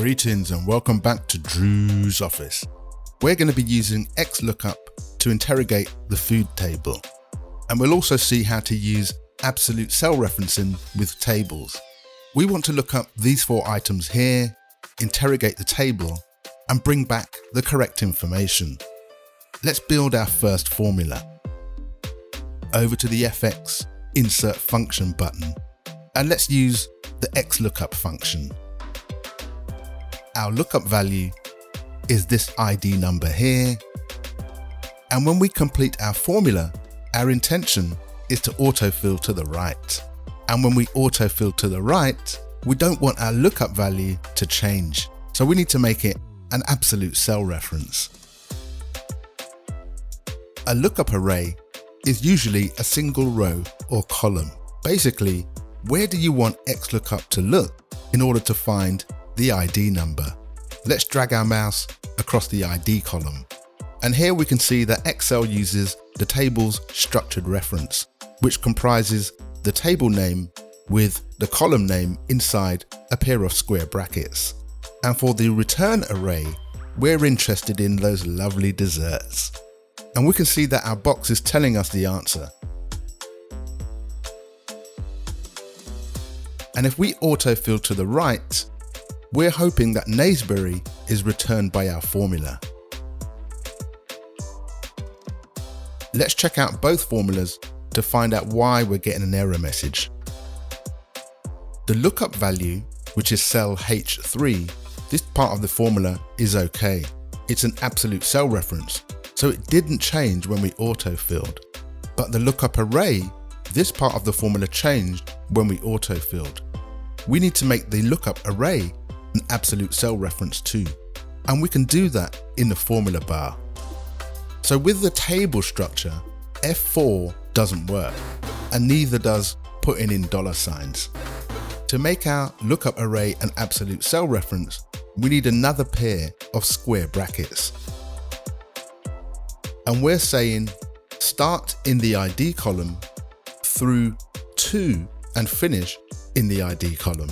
Greetings and welcome back to Drew's office. We're going to be using xLookup to interrogate the food table. And we'll also see how to use absolute cell referencing with tables. We want to look up these 4 items here, interrogate the table, and bring back the correct information. Let's build our first formula. Over to the FX Insert Function button, and let's use the xLookup function. Our lookup value is this ID number here, and when we complete our formula, our intention is to autofill to the right. And when we autofill to the right, we don't want our lookup value to change, so we need to make it an absolute cell reference. A lookup array is usually a single row or column. Basically, where do you want xLookup to look in order to find the ID number? Let's drag our mouse across the ID column. And here we can see that Excel uses the table's structured reference, which comprises the table name with the column name inside a pair of square brackets. And for the return array, we're interested in those lovely desserts. And we can see that our box is telling us the answer. And if we autofill to the right, we're hoping that Naseberry is returned by our formula. Let's check out both formulas to find out why we're getting an error message. The lookup value, which is cell H3, this part of the formula is okay. It's an absolute cell reference, so it didn't change when we autofilled. But the lookup array, this part of the formula changed when we autofilled. We need to make the lookup array an absolute cell reference too, and we can do that in the formula bar. So with the table structure, F4 doesn't work, and neither does putting in $signs. To make our lookup array an absolute cell reference, we need another pair of square brackets. And we're saying start in the ID column through to and finish in the ID column.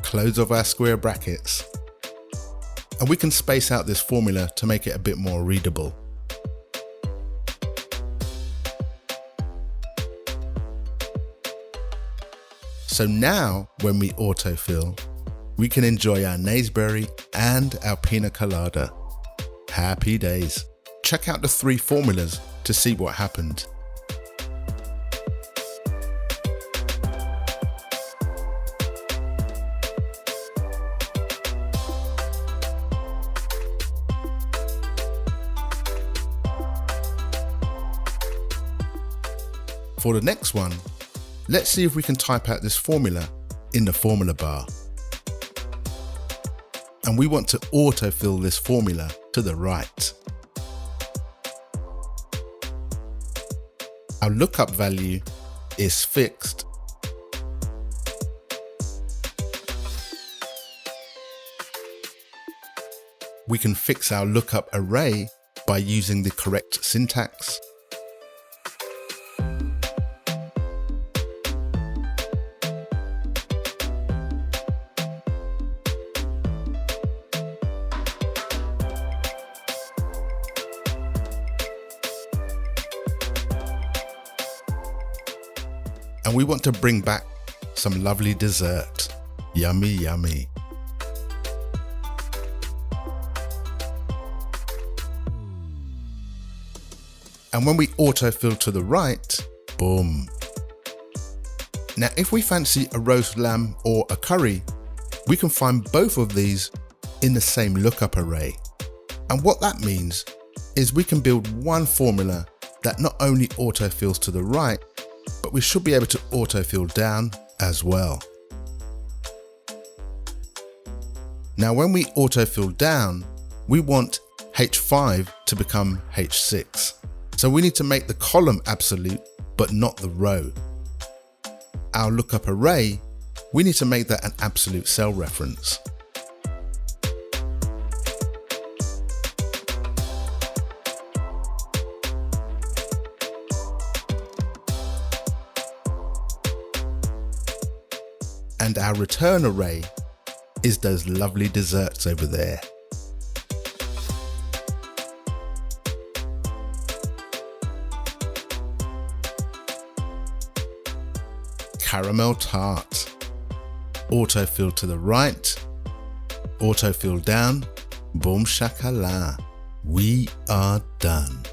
Close of our square brackets. And we can space out this formula to make it a bit more readable. So now when we autofill, we can enjoy our Naseberry and our pina colada. Happy days. Check out the 3 formulas to see what happened. For the next one, let's see if we can type out this formula in the formula bar. And we want to autofill this formula to the right. Our lookup value is fixed. We can fix our lookup array by using the correct syntax. And we want to bring back some lovely dessert. Yummy, yummy. And when we autofill to the right, boom. Now, if we fancy a roast lamb or a curry, we can find both of these in the same lookup array. And what that means is we can build one formula that not only autofills to the right, but we should be able to autofill down as well. Now when we autofill down, we want H5 to become H6. So we need to make the column absolute, but not the row. Our lookup array, we need to make that an absolute cell reference. And our return array, is those lovely desserts over there. Caramel tart. Autofill to the right, autofill down, boom shakala. We are done.